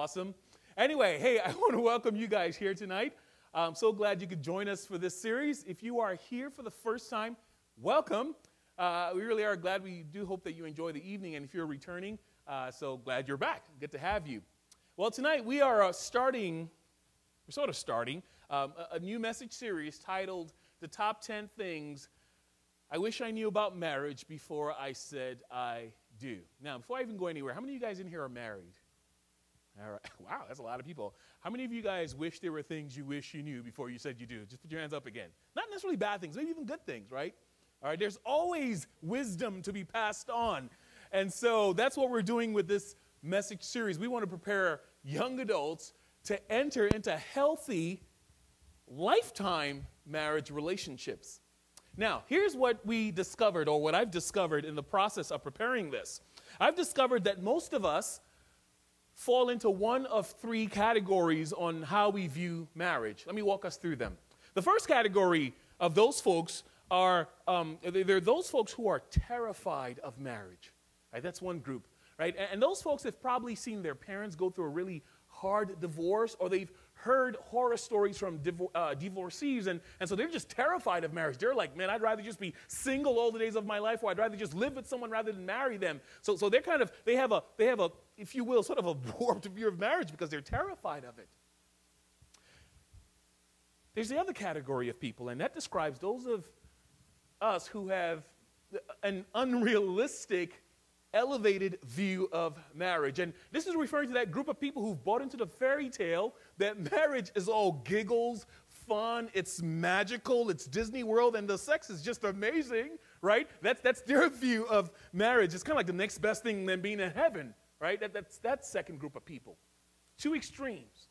awesome. Anyway, hey, I want to welcome you guys here tonight. I'm so glad you could join us for this series. If you are here for the first time, welcome. We really are glad. We do hope that you enjoy the evening, and if you're returning, so glad you're back. Good to have you. Well, tonight we are starting a new message series titled The Top 10 Things I Wish I Knew About Marriage Before I Said I Do. Now, before I even go anywhere, how many of you guys in here are married? All right. Wow, that's a lot of people. How many of you guys wish there were things you wish you knew before you said you do? Just put your hands up again. Not necessarily bad things, maybe even good things, right? All right, there's always wisdom to be passed on. And so that's what we're doing with this message series. We want to prepare young adults to enter into healthy, lifetime marriage relationships. Now, here's what we discovered, or what I've discovered in the process of preparing this. I've discovered that most of us fall into one of three categories on how we view marriage. Let me walk us through them. The first category of those folks are, they're those folks who are terrified of marriage. Right? That's one group. Right? And those folks have probably seen their parents go through a really hard divorce, or they've heard horror stories from divorcees, and so they're just terrified of marriage. They're like, man, I'd rather just be single all the days of my life, or I'd rather just live with someone rather than marry them. So they're they have a, if you will, sort of a warped view of marriage because they're terrified of it. There's the other category of people, and that describes those of us who have an unrealistic, elevated view of marriage. And this is referring to that group of people who've bought into the fairy tale that marriage is all giggles, fun, it's magical, it's Disney World, and the sex is just amazing, right? That's their view of marriage. It's kind of like the next best thing than being in heaven, right? That's that second group of people. Two extremes.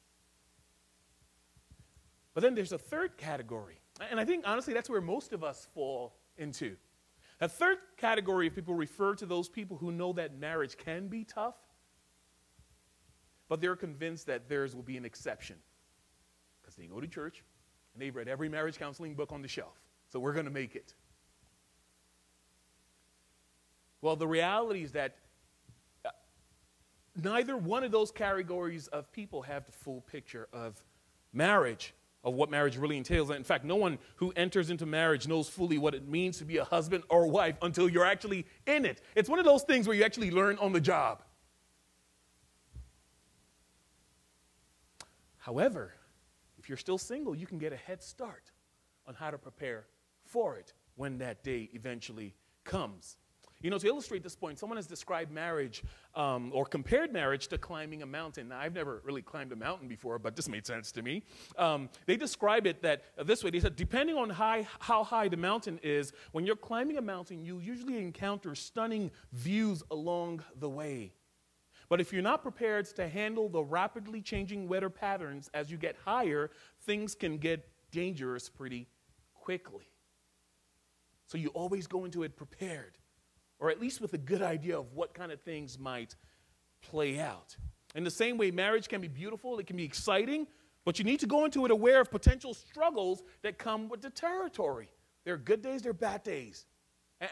But then there's a third category. And I think, honestly, that's where most of us fall into. A third category of people refer to those people who know that marriage can be tough, but they're convinced that theirs will be an exception because they go to church and they've read every marriage counseling book on the shelf. So we're going to make it. Well, the reality is that neither one of those categories of people have the full picture of marriage, of what marriage really entails. In fact, no one who enters into marriage knows fully what it means to be a husband or wife until you're actually in it. It's one of those things where you actually learn on the job. However, if you're still single, you can get a head start on how to prepare for it when that day eventually comes. You know, to illustrate this point, someone has described marriage or compared marriage to climbing a mountain. Now, I've never really climbed a mountain before, but this made sense to me. They describe it this way. They said, depending on how high the mountain is, when you're climbing a mountain, you usually encounter stunning views along the way. But if you're not prepared to handle the rapidly changing weather patterns as you get higher, things can get dangerous pretty quickly. So you always go into it prepared, or at least with a good idea of what kind of things might play out. In the same way, marriage can be beautiful, it can be exciting, but you need to go into it aware of potential struggles that come with the territory. There are good days, there are bad days.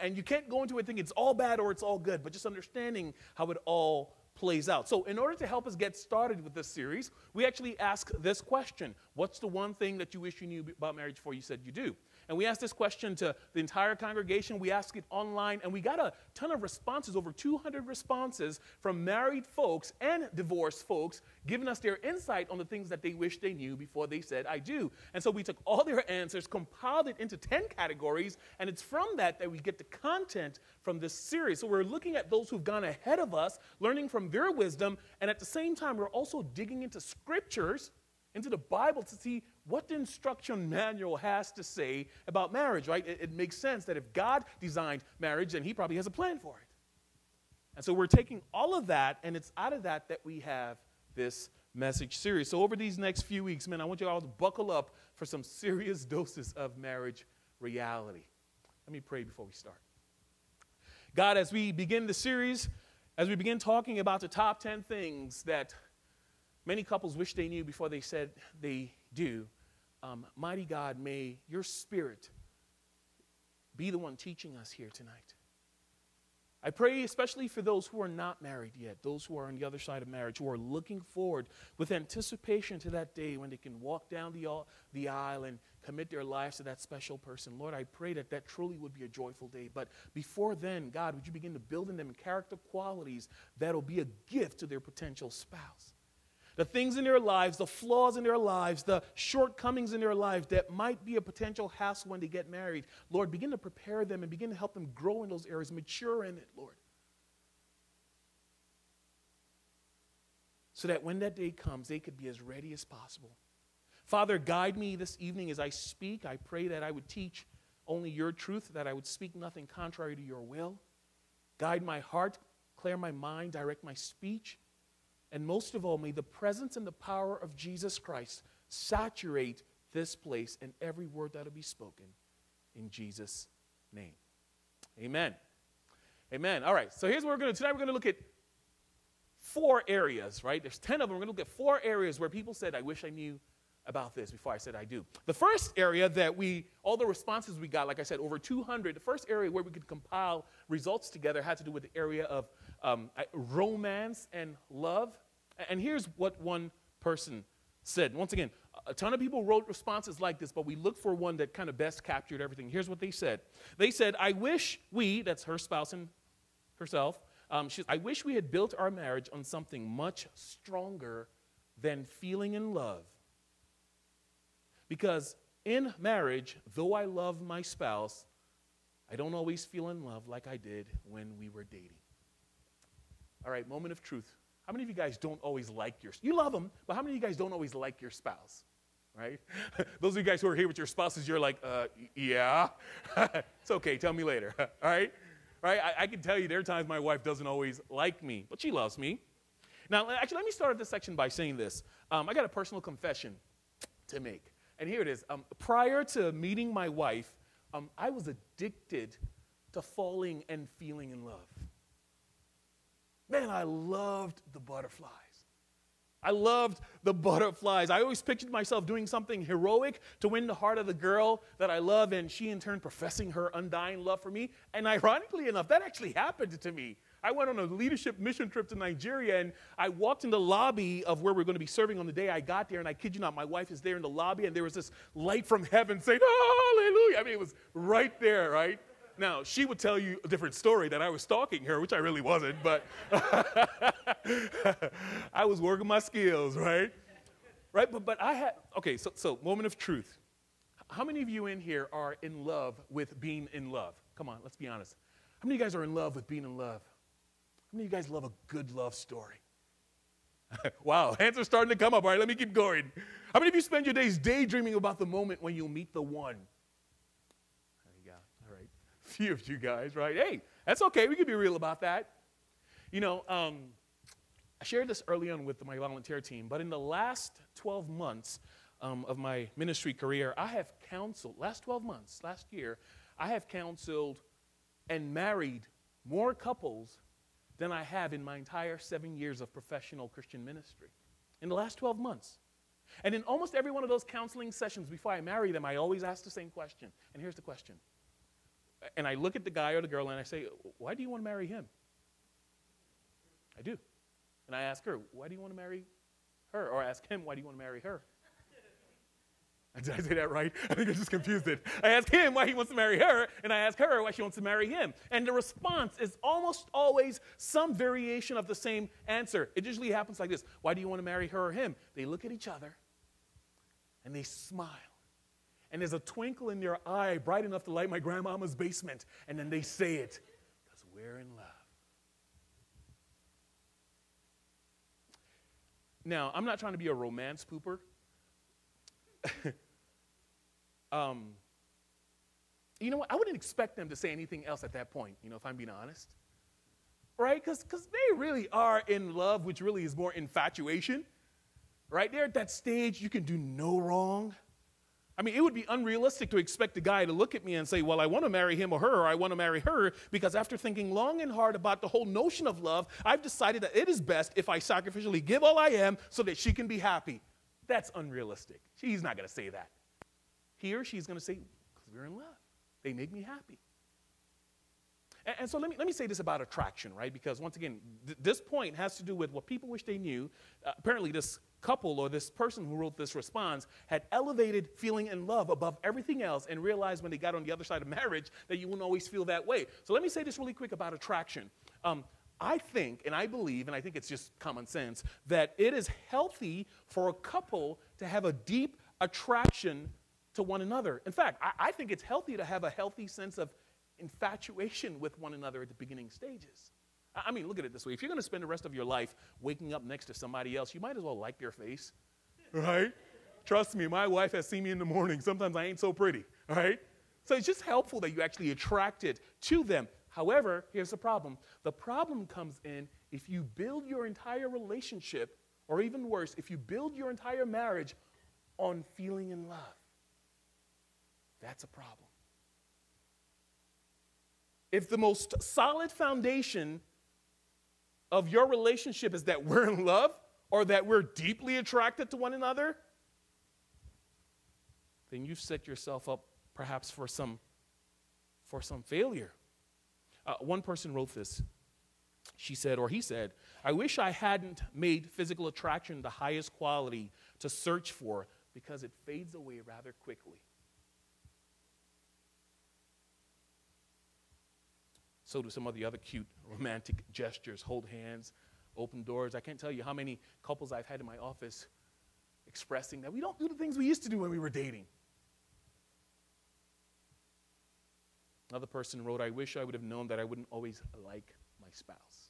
And you can't go into it thinking it's all bad or it's all good, but just understanding how it all plays out. So in order to help us get started with this series, we actually ask this question: what's the one thing that you wish you knew about marriage before you said you do? And we asked this question to the entire congregation. We asked it online, and we got a ton of responses, over 200 responses from married folks and divorced folks, giving us their insight on the things that they wish they knew before they said, I do. And so we took all their answers, compiled it into 10 categories, and it's from that we get the content from this series. So we're looking at those who've gone ahead of us, learning from their wisdom, and at the same time, we're also digging into scriptures, into the Bible, to see what the instruction manual has to say about marriage, right? It makes sense that if God designed marriage, then he probably has a plan for it. And so we're taking all of that, and it's out of that we have this message series. So over these next few weeks, man, I want you all to buckle up for some serious doses of marriage reality. Let me pray before we start. God, as we begin the series, as we begin talking about the top 10 things that many couples wish they knew before they said they do, mighty God, may your Spirit be the one teaching us here tonight. I pray especially for those who are not married yet, those who are on the other side of marriage, who are looking forward with anticipation to that day when they can walk down the aisle and commit their lives to that special person. Lord, I pray that that truly would be a joyful day. But before then, God, would you begin to build in them character qualities that will be a gift to their potential spouse? The things in their lives, the flaws in their lives, the shortcomings in their lives that might be a potential hassle when they get married. Lord, begin to prepare them and begin to help them grow in those areas, mature in it, Lord. So that when that day comes, they could be as ready as possible. Father, guide me this evening as I speak. I pray that I would teach only your truth, that I would speak nothing contrary to your will. Guide my heart, clear my mind, direct my speech. And most of all, may the presence and the power of Jesus Christ saturate this place and every word that will be spoken in Jesus' name. Amen. Amen. All right, so here's what we're going to do. Tonight we're going to look at 4 areas, right? There's 10 of them. We're going to look at 4 areas where people said, I wish I knew about this before I said I do. The first area that all the responses we got, like I said, over 200, the first area where we could compile results together had to do with the area of romance and love. And here's what one person said. Once again, a ton of people wrote responses like this, but we looked for one that kind of best captured everything. Here's what they said. They said, I wish that's her spouse and herself, I wish we had built our marriage on something much stronger than feeling in love. Because in marriage, though I love my spouse, I don't always feel in love like I did when we were dating. All right, moment of truth. How many of you guys don't always like you love them, but how many of you guys don't always like your spouse, right? Those of you guys who are here with your spouses, you're like, yeah. It's okay, tell me later, all right? Right? I can tell you there are times my wife doesn't always like me, but she loves me. Now, actually, let me start this section by saying this. I got a personal confession to make, and here it is. Prior to meeting my wife, I was addicted to falling and feeling in love. Man, I loved the butterflies. I loved the butterflies. I always pictured myself doing something heroic to win the heart of the girl that I love, and she in turn professing her undying love for me. And ironically enough, that actually happened to me. I went on a leadership mission trip to Nigeria, and I walked in the lobby of where we're going to be serving on the day I got there, and I kid you not, my wife is there in the lobby, and there was this light from heaven saying, hallelujah. I mean, it was right there, right? Now, she would tell you a different story, that I was stalking her, which I really wasn't, but I was working my skills, right? Right, but I had, okay, so moment of truth. How many of you in here are in love with being in love? Come on, let's be honest. How many of you guys are in love with being in love? How many of you guys love a good love story? Wow, hands are starting to come up. All right, let me keep going. How many of you spend your days daydreaming about the moment when you'll meet the one? Few of you guys, right? Hey, that's okay. We can be real about that. You know, I shared this early on with my volunteer team, but in the last 12 months of my ministry career, I have counseled, last 12 months, last year, I have counseled and married more couples than I have in my entire 7 years of professional Christian ministry. In the last 12 months. And in almost every one of those counseling sessions before I marry them, I always ask the same question. And here's the question. And I look at the guy or the girl and I say, why do you want to marry him? I do. And I ask her, why do you want to marry her? Or I ask him, why do you want to marry her? Did I say that right? I think I just confused it. I ask him why he wants to marry her, and I ask her why she wants to marry him. And the response is almost always some variation of the same answer. It usually happens like this. Why do you want to marry her or him? They look at each other, and they smile. And there's a twinkle in their eye bright enough to light my grandmama's basement. And then they say it, because we're in love. Now, I'm not trying to be a romance pooper. You know what? I wouldn't expect them to say anything else at that point, you know, if I'm being honest. Right? Because they really are in love, which really is more infatuation. Right? They're at that stage you can do no wrong. I mean, it would be unrealistic to expect a guy to look at me and say, well, I want to marry him or her, or I want to marry her, because after thinking long and hard about the whole notion of love, I've decided that it is best if I sacrificially give all I am so that she can be happy. That's unrealistic. She's not going to say that. He or she's going to say, because we're in love. They make me happy. And so let me say this about attraction, right? Because once again, this point has to do with what people wish they knew. Apparently this couple or this person who wrote this response had elevated feeling in love above everything else and realized when they got on the other side of marriage that you wouldn't always feel that way. So let me say this really quick about attraction. I think, and I believe, and I think it's just common sense, that it is healthy for a couple to have a deep attraction to one another. In fact, I think it's healthy to have a healthy sense of infatuation with one another at the beginning stages. I mean, look at it this way. If you're going to spend the rest of your life waking up next to somebody else, you might as well like their face, right? Trust me, my wife has seen me in the morning. Sometimes I ain't so pretty, all right? So it's just helpful that you actually attracted to them. However, here's the problem. The problem comes in if you build your entire relationship, or even worse, if you build your entire marriage on feeling in love. That's a problem. If the most solid foundation of your relationship is that we're in love or that we're deeply attracted to one another, then you've set yourself up perhaps for some failure. One person wrote this. She said, or he said, "I wish I hadn't made physical attraction the highest quality to search for because it fades away rather quickly." So do some of the other cute romantic gestures, hold hands, open doors. I can't tell you how many couples I've had in my office expressing that we don't do the things we used to do when we were dating. Another person wrote, "I wish I would have known that I wouldn't always like my spouse."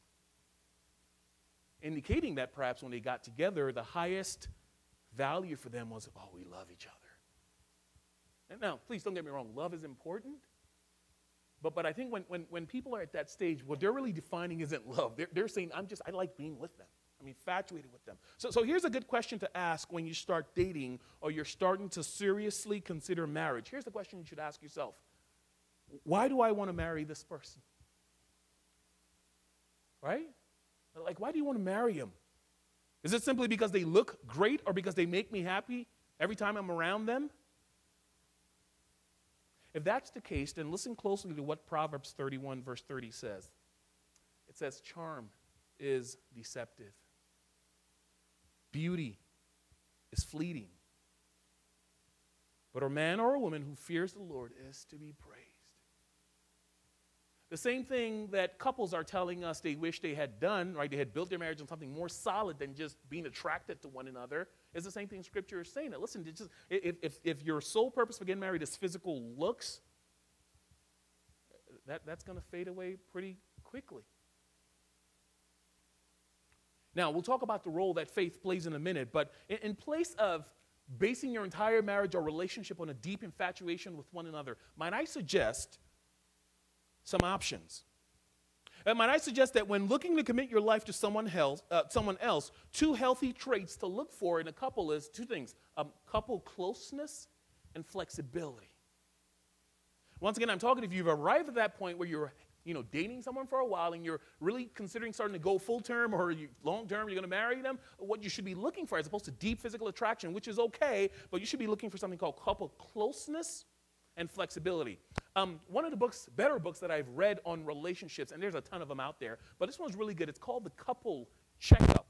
Indicating that perhaps when they got together, the highest value for them was, oh, we love each other. And now, please don't get me wrong, love is important. But I think when people are at that stage, what they're really defining isn't love. They're saying, I like being with them. I'm infatuated with them. So here's a good question to ask when you start dating or you're starting to seriously consider marriage. Here's the question you should ask yourself. Why do I want to marry this person? Right? Like, why do you want to marry him? Is it simply because they look great or because they make me happy every time I'm around them? If that's the case, then listen closely to what Proverbs 31 verse 30 says. It says, "Charm is deceptive. Beauty is fleeting. But a man or a woman who fears the Lord is to be praised." The same thing that couples are telling us they wish they had done, right? They had built their marriage on something more solid than just being attracted to one another, is the same thing Scripture is saying. That, listen, if your sole purpose for getting married is physical looks, that's going to fade away pretty quickly. Now, we'll talk about the role that faith plays in a minute, but in place of basing your entire marriage or relationship on a deep infatuation with one another, might I suggest some options? And might I suggest that when looking to commit your life to someone else, two healthy traits to look for in a couple is two things: couple closeness and flexibility. Once again, I'm talking if you've arrived at that point where you're dating someone for a while and you're really considering starting to go full term or long term, you're going to marry them, what you should be looking for as opposed to deep physical attraction, which is okay, but you should be looking for something called couple closeness and flexibility. One of the better books that I've read on relationships, and there's a ton of them out there, but this one's really good. It's called The Couple Checkup.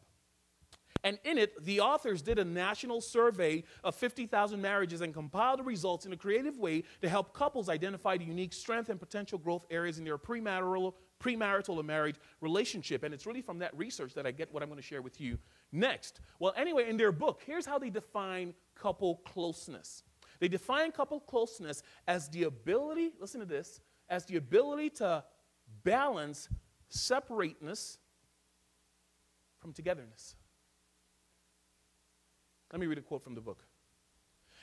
And in it, the authors did a national survey of 50,000 marriages and compiled the results in a creative way to help couples identify the unique strength and potential growth areas in their premarital or married relationship. And it's really from that research that I get what I'm going to share with you next. Well, anyway, in their book, here's how they define couple closeness. They define couple closeness as the ability, listen to this, as the ability to balance separateness from togetherness. Let me read a quote from the book.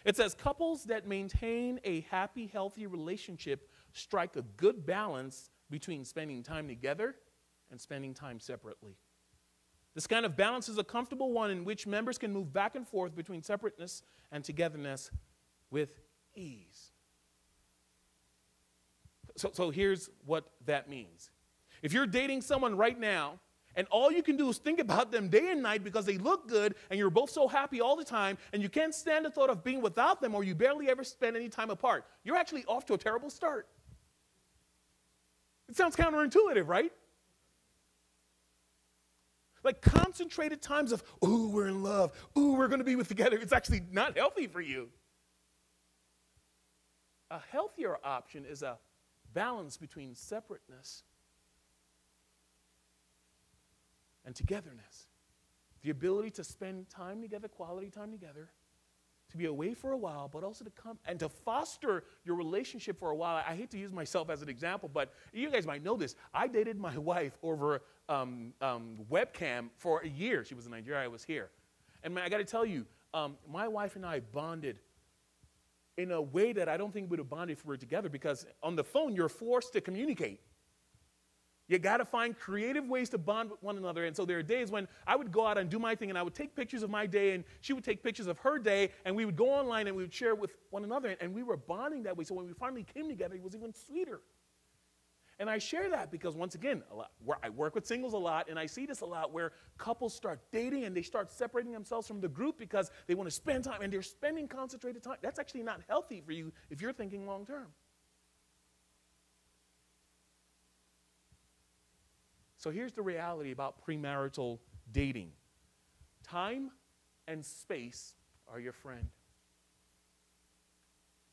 It says, "Couples that maintain a happy, healthy relationship strike a good balance between spending time together and spending time separately. This kind of balance is a comfortable one in which members can move back and forth between separateness and togetherness with ease." So here's what that means. If you're dating someone right now, and all you can do is think about them day and night because they look good, and you're both so happy all the time, and you can't stand the thought of being without them, or you barely ever spend any time apart, you're actually off to a terrible start. It sounds counterintuitive, right? Like concentrated times of, ooh, we're in love. Ooh, we're going to be together. It's actually not healthy for you. A healthier option is a balance between separateness and togetherness. The ability to spend time together, quality time together, to be away for a while, but also to come and to foster your relationship for a while. I hate to use myself as an example, but you guys might know this. I dated my wife over webcam for a year. She was in Nigeria, I was here. And man, I got to tell you, my wife and I bonded in a way that I don't think we would have bonded if we were together, because on the phone, you're forced to communicate. You got to find creative ways to bond with one another. And so there are days when I would go out and do my thing, and I would take pictures of my day, and she would take pictures of her day, and we would go online and we would share with one another. And we were bonding that way. So when we finally came together, it was even sweeter. And I share that because, once again, I work with singles a lot, and I see this a lot where couples start dating and they start separating themselves from the group because they want to spend time, and they're spending concentrated time. That's actually not healthy for you if you're thinking long term. So here's the reality about premarital dating. Time and space are your friend.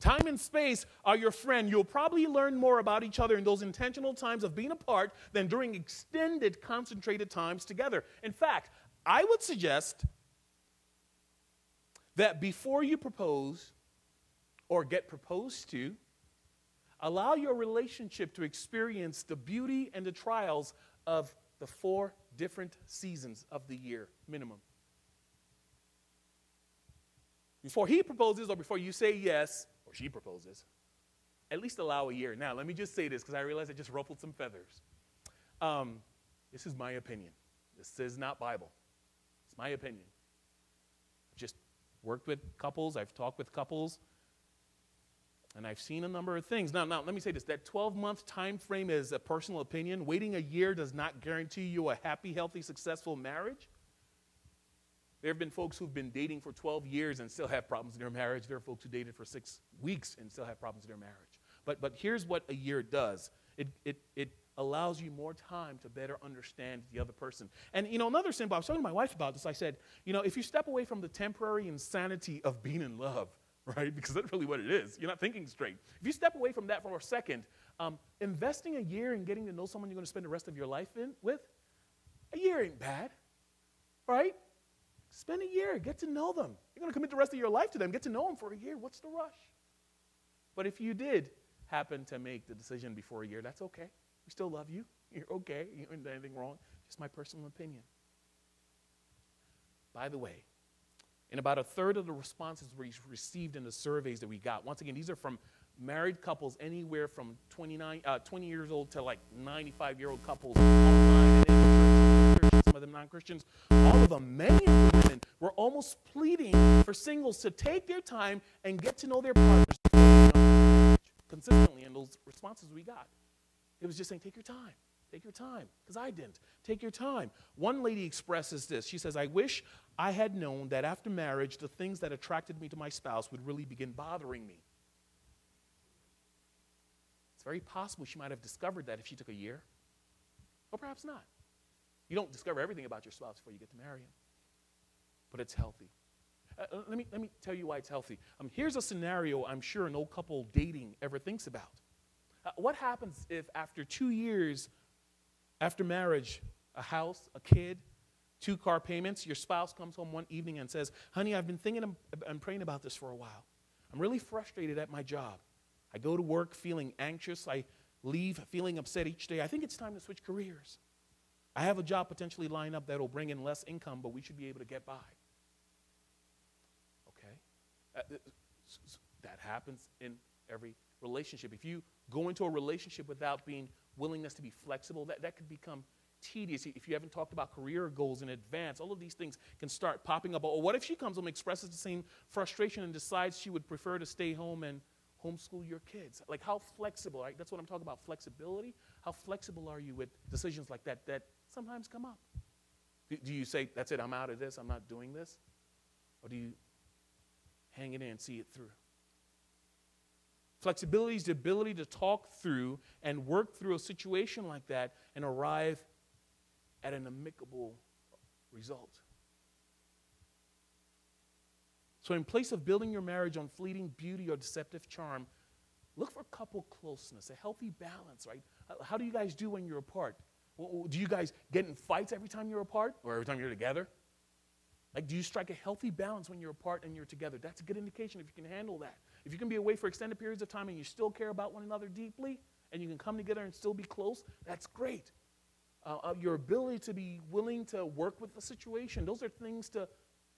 Time and space are your friend. You'll probably learn more about each other in those intentional times of being apart than during extended, concentrated times together. In fact, I would suggest that before you propose or get proposed to, allow your relationship to experience the beauty and the trials of the 4 different seasons of the year, minimum. Before he proposes or before you say yes, or she proposes, at least allow a year. Now, let me just say this because I realize I just ruffled some feathers. This is my opinion. This is not Bible. It's my opinion. I've just worked with couples. I've talked with couples. And I've seen a number of things. Now, let me say this. That 12-month time frame is a personal opinion. Waiting a year does not guarantee you a happy, healthy, successful marriage. There have been folks who've been dating for 12 years and still have problems in their marriage. There are folks who dated for 6 weeks and still have problems in their marriage. But here's what a year does. It allows you more time to better understand the other person. And, another symbol, I was talking to my wife about this. I said, if you step away from the temporary insanity of being in love, right? Because that's really what it is. You're not thinking straight. If you step away from that for a second, investing a year in getting to know someone you're going to spend the rest of your life with, a year ain't bad, right? Spend a year, get to know them. You're going to commit the rest of your life to them. Get to know them for a year. What's the rush? But if you did happen to make the decision before a year, that's okay. We still love you. You're okay. You didn't do anything wrong. Just my personal opinion. By the way, in about a third of the responses we received in the surveys that we got, once again, these are from married couples anywhere from 20 years old to like 95-year-old couples online and in churches, some of them non-Christians. All of them, many of the women, were almost pleading for singles to take their time and get to know their partners consistently in those responses we got. It was just saying, take your time. Take your time, because I didn't. Take your time. One lady expresses this. She says, I wish I had known that after marriage, the things that attracted me to my spouse would really begin bothering me. It's very possible she might have discovered that if she took a year, or perhaps not. You don't discover everything about your spouse before you get to marry him, but it's healthy. Let me tell you why it's healthy. Here's a scenario I'm sure no couple dating ever thinks about. What happens if after 2 years after marriage, a house, a kid, 2 car payments, your spouse comes home one evening and says, honey, I've been thinking and praying about this for a while. I'm really frustrated at my job. I go to work feeling anxious. I leave feeling upset each day. I think it's time to switch careers. I have a job potentially lined up that will bring in less income, but we should be able to get by. Okay? That happens in every relationship. If you go into a relationship without being willingness to be flexible, that could become tedious. If you haven't talked about career goals in advance, all of these things can start popping up. Or what if she comes home and expresses the same frustration and decides she would prefer to stay home and homeschool your kids? Like, how flexible, right? That's what I'm talking about, flexibility. How flexible are you with decisions like that sometimes come up? Do you say, that's it, I'm out of this, I'm not doing this? Or do you hang it in and see it through? Flexibility is the ability to talk through and work through a situation like that and arrive at an amicable result. So in place of building your marriage on fleeting beauty or deceptive charm, look for couple closeness, a healthy balance, right? How do you guys do when you're apart? Do you guys get in fights every time you're apart or every time you're together? Like, do you strike a healthy balance when you're apart and you're together? That's a good indication if you can handle that. If you can be away for extended periods of time and you still care about one another deeply and you can come together and still be close, that's great. Your ability to be willing to work with the situation, those are things to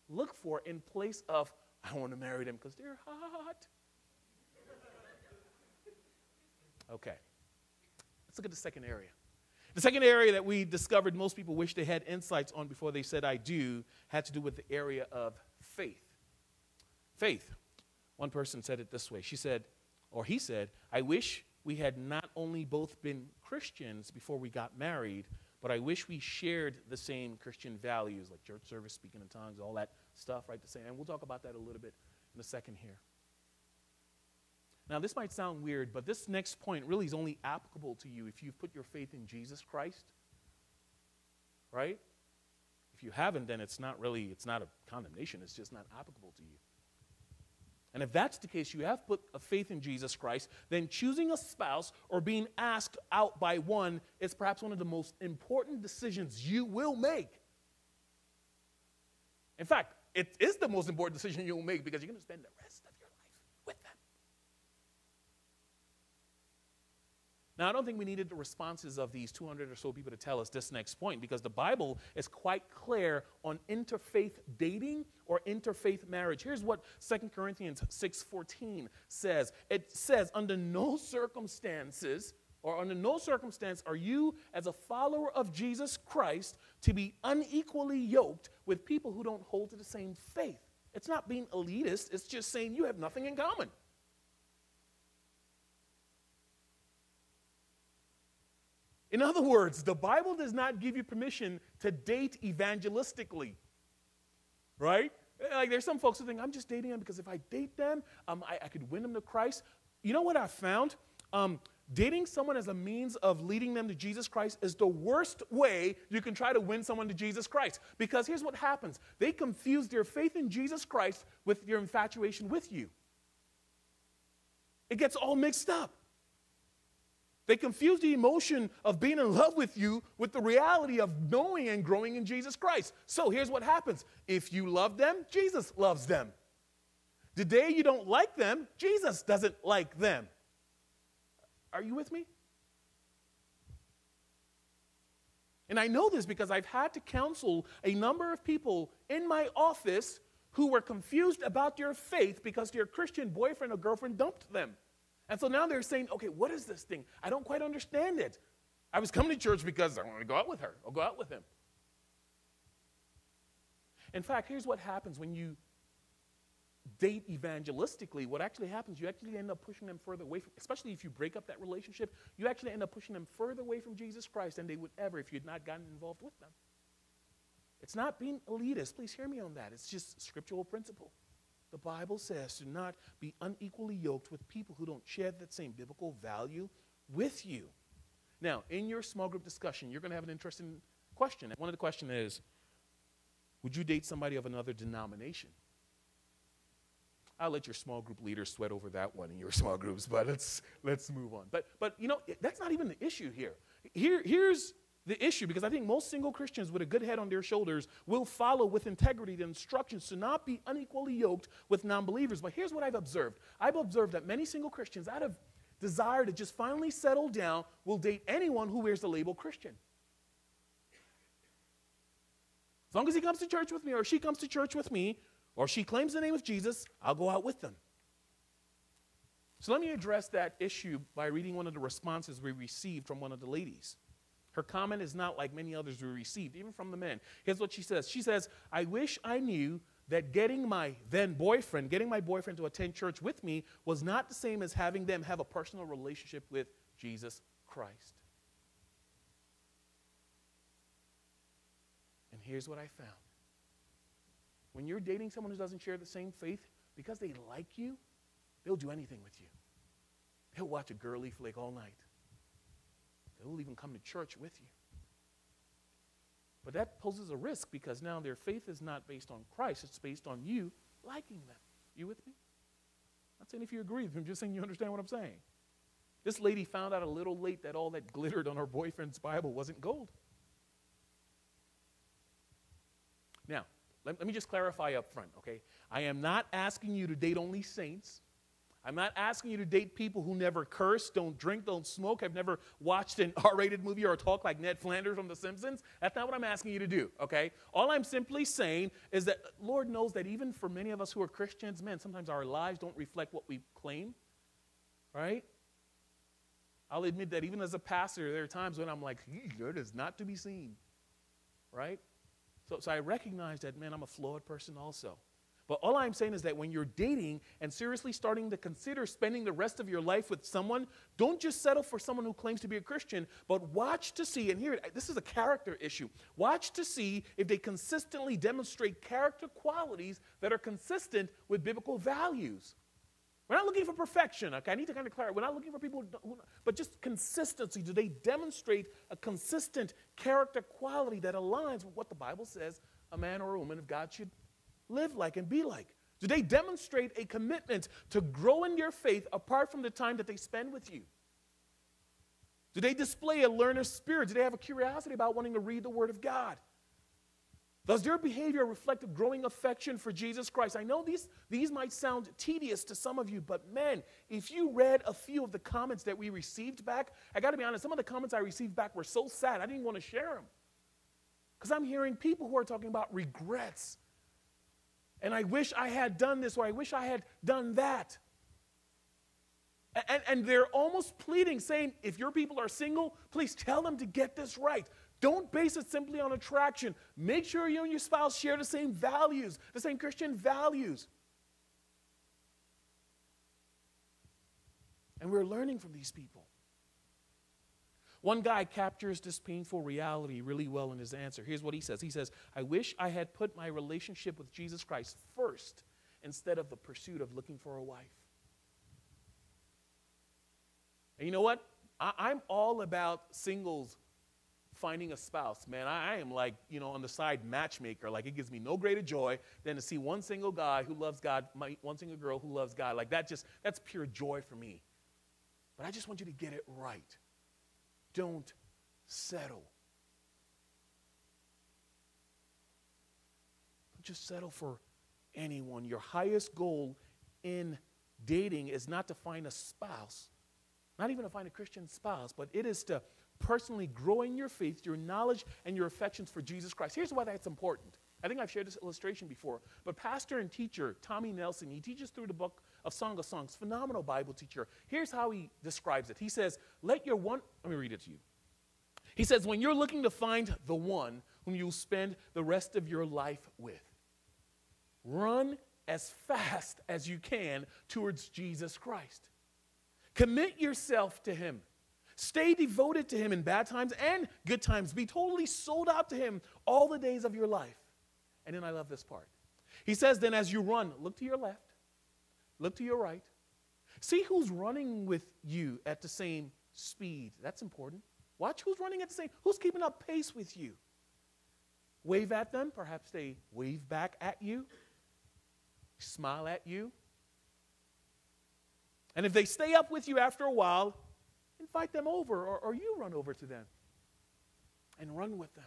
look for in place of, I want to marry them because they're hot. Okay. Let's look at the second area. The second area that we discovered most people wish they had insights on before they said I do had to do with the area of faith. Faith. One person said it this way. She said, or he said, I wish we had not only both been Christians before we got married, but I wish we shared the same Christian values, like church service, speaking in tongues, all that stuff, right? The same. And we'll talk about that a little bit in a second here. Now, this might sound weird, but this next point really is only applicable to you if you've put your faith in Jesus Christ, right? If you haven't, then it's not a condemnation. It's just not applicable to you. And if that's the case, you have put a faith in Jesus Christ, then choosing a spouse or being asked out by one is perhaps one of the most important decisions you will make. In fact, it is the most important decision you'll make because you're going to spend the rest of your life with them. Now, I don't think we needed the responses of these 200 or so people to tell us this next point because the Bible is quite clear on interfaith dating or interfaith marriage. Here's what 2 Corinthians 6:14 says. It says, under no circumstance are you, as a follower of Jesus Christ, to be unequally yoked with people who don't hold to the same faith. It's not being elitist. It's just saying you have nothing in common. In other words, the Bible does not give you permission to date evangelistically, right? Like there's some folks who think, I'm just dating them because if I date them, I could win them to Christ. You know what I found? Dating someone as a means of leading them to Jesus Christ is the worst way you can try to win someone to Jesus Christ. Because here's what happens. They confuse their faith in Jesus Christ with your infatuation with you. It gets all mixed up. They confuse the emotion of being in love with you with the reality of knowing and growing in Jesus Christ. So here's what happens. If you love them, Jesus loves them. The day you don't like them, Jesus doesn't like them. Are you with me? And I know this because I've had to counsel a number of people in my office who were confused about their faith because their Christian boyfriend or girlfriend dumped them. And so now they're saying, okay, what is this thing? I don't quite understand it. I was coming to church because I want to go out with her or go out with him. In fact, here's what happens when you date evangelistically. What actually happens, you actually end up pushing them further away, especially if you break up that relationship, you actually end up pushing them further away from Jesus Christ than they would ever if you'd not gotten involved with them. It's not being elitist. Please hear me on that. It's just scriptural principle. The Bible says to not be unequally yoked with people who don't share that same biblical value with you. Now, in your small group discussion, you're going to have an interesting question. And one of the questions is, would you date somebody of another denomination? I'll let your small group leaders sweat over that one in your small groups, but let's move on. But you know, that's not even the issue here. Here's the issue, because I think most single Christians with a good head on their shoulders will follow with integrity the instructions to not be unequally yoked with non-believers. But here's what I've observed. I've observed that many single Christians, out of desire to just finally settle down, will date anyone who wears the label Christian. As long as he comes to church with me, or she comes to church with me, or she claims the name of Jesus, I'll go out with them. So let me address that issue by reading one of the responses we received from one of the ladies. Her comment is not like many others we received, even from the men. Here's what she says. She says, I wish I knew that getting my boyfriend to attend church with me was not the same as having them have a personal relationship with Jesus Christ. And here's what I found. When you're dating someone who doesn't share the same faith, because they like you, they'll do anything with you. They'll watch a girly flick all night. They'll even come to church with you. But that poses a risk because now their faith is not based on Christ. It's based on you liking them. You with me? I'm not saying if you agree with me. I'm just saying you understand what I'm saying. This lady found out a little late that all that glittered on her boyfriend's Bible wasn't gold. Now, let me just clarify up front, okay? I am not asking you to date only saints. I'm not asking you to date people who never curse, don't drink, don't smoke, have never watched an R-rated movie or talk like Ned Flanders from The Simpsons. That's not what I'm asking you to do, okay? All I'm simply saying is that Lord knows that even for many of us who are Christians, man, sometimes our lives don't reflect what we claim, right? I'll admit that even as a pastor, there are times when I'm like, that is not to be seen, right? So I recognize that, man, I'm a flawed person also. But all I'm saying is that when you're dating and seriously starting to consider spending the rest of your life with someone, don't just settle for someone who claims to be a Christian, but watch to see, and here, this is a character issue, watch to see if they consistently demonstrate character qualities that are consistent with biblical values. We're not looking for perfection, okay? I need to kind of clarify. We're not looking for people but just consistency. Do they demonstrate a consistent character quality that aligns with what the Bible says a man or a woman of God should live like and be like? Do they demonstrate a commitment to grow in your faith apart from the time that they spend with you? Do they display a learner spirit? Do they have a curiosity about wanting to read the Word of God? Does their behavior reflect a growing affection for Jesus Christ? I know these might sound tedious to some of you, but man, if you read a few of the comments that we received back, I got to be honest, some of the comments I received back were so sad, I didn't want to share them. Because I'm hearing people who are talking about regrets. And I wish I had done this, or I wish I had done that. And they're almost pleading, saying, if your people are single, please tell them to get this right. Don't base it simply on attraction. Make sure you and your spouse share the same values, the same Christian values. And we're learning from these people. One guy captures this painful reality really well in his answer. Here's what he says. He says, I wish I had put my relationship with Jesus Christ first instead of the pursuit of looking for a wife. And you know what? I'm all about singles finding a spouse, man. I am like, on the side matchmaker. Like, it gives me no greater joy than to see one single guy who loves God, one single girl who loves God. Like, that's pure joy for me. But I just want you to get it right. Don't settle. Don't just settle for anyone. Your highest goal in dating is not to find a spouse, not even to find a Christian spouse, but it is to personally grow in your faith, your knowledge, and your affections for Jesus Christ. Here's why that's important. I think I've shared this illustration before, but pastor and teacher Tommy Nelson, he teaches through the book of Song of Songs, phenomenal Bible teacher. Here's how he describes it. He says, let me read it to you. He says, when you're looking to find the one whom you'll spend the rest of your life with, run as fast as you can towards Jesus Christ. Commit yourself to him. Stay devoted to him in bad times and good times. Be totally sold out to him all the days of your life. And then I love this part. He says, then as you run, look to your left, look to your right. See who's running with you at the same speed. That's important. Watch who's running at the same, who's keeping up pace with you. Wave at them. Perhaps they wave back at you, smile at you. And if they stay up with you after a while, invite them over, or you run over to them and run with them.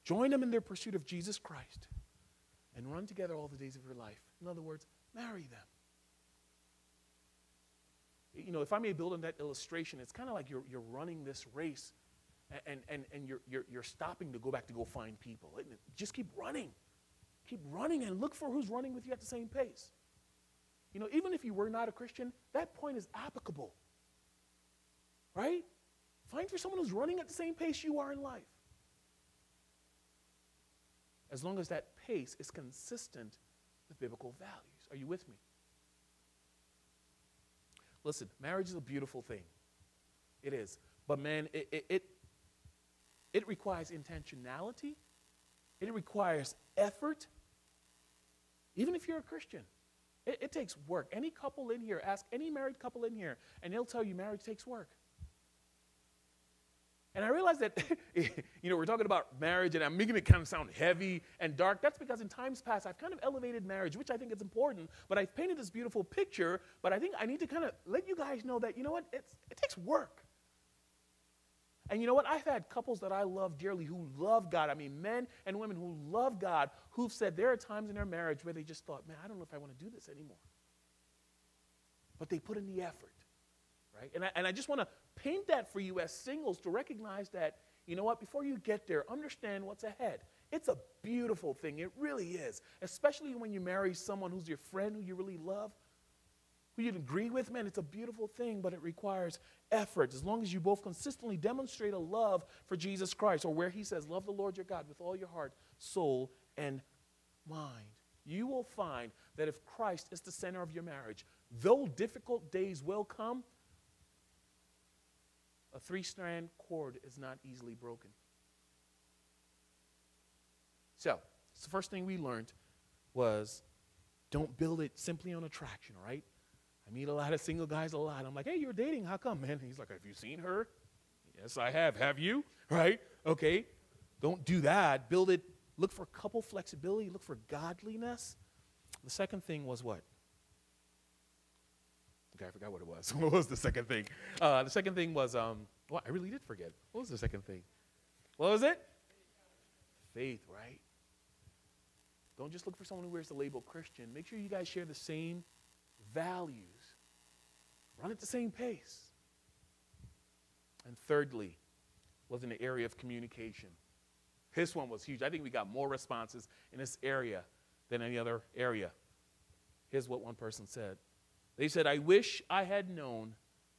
Join them in their pursuit of Jesus Christ and run together all the days of your life. In other words, marry them. If I may build on that illustration, it's kind of like you're running this race and you're stopping to go find people. Just keep running. Keep running and look for who's running with you at the same pace. Even if you were not a Christian, that point is applicable. Right? Find for someone who's running at the same pace you are in life. As long as that pace is consistent with biblical values. Are you with me? Listen, marriage is a beautiful thing. It is. But man, it requires intentionality. It requires effort. Even if you're a Christian. It takes work. Any couple in here, ask any married couple in here, and they'll tell you marriage takes work. And I realize that, we're talking about marriage, and I'm making it kind of sound heavy and dark. That's because in times past, I've kind of elevated marriage, which I think is important, but I've painted this beautiful picture, but I think I need to kind of let you guys know that, it takes work. And you know what? I've had couples that I love dearly who love God. I mean, men and women who love God, who've said there are times in their marriage where they just thought, man, I don't know if I want to do this anymore. But they put in the effort. Right? And I just want to paint that for you as singles to recognize that, you know what, before you get there, understand what's ahead. It's a beautiful thing. It really is. Especially when you marry someone who's your friend, who you really love, who you agree with. Man, it's a beautiful thing, but it requires effort. As long as you both consistently demonstrate a love for Jesus Christ, or where he says, love the Lord your God with all your heart, soul, and mind, you will find that if Christ is the center of your marriage, though difficult days will come, a three-strand cord is not easily broken. So, the first thing we learned was don't build it simply on attraction, right? I meet a lot of single guys a lot. I'm like, hey, you're dating. How come, man? And he's like, have you seen her? Yes, I have. Have you? Right? Okay. Don't do that. Build it. Look for couple flexibility. Look for godliness. The second thing was what? Okay, I forgot what it was. What was the second thing? The second thing was, I really did forget. What was the second thing? What was it? Faith, right? Don't just look for someone who wears the label Christian. Make sure you guys share the same values. Run at the same pace. And thirdly, was in the area of communication. This one was huge. I think we got more responses in this area than any other area. Here's what one person said. They said, I wish I had known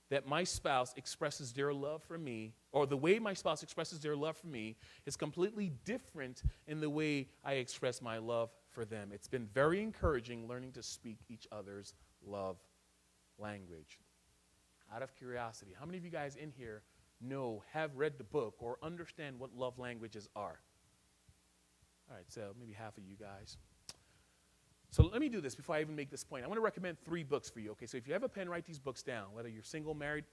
that my spouse expresses their love for me, or the way my spouse expresses their love for me is completely different in the way I express my love for them. It's been very encouraging learning to speak each other's love language. Out of curiosity, how many of you guys in here have read the book or understand what love languages are? All right, so maybe half of you guys. So let me do this before I even make this point. I want to recommend 3 books for you, okay? So if you have a pen, write these books down, whether you're single, married.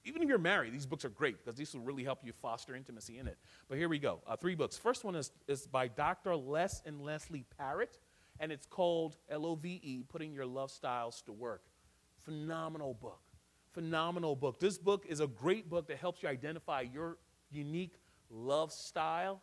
Even if you're married, these books are great because these will really help you foster intimacy in it. But here we go, 3 books. First one is by Dr. Les and Leslie Parrott, and it's called LOVE, Putting Your Love Styles to Work. Phenomenal book. Phenomenal book. This book is a great book that helps you identify your unique love style,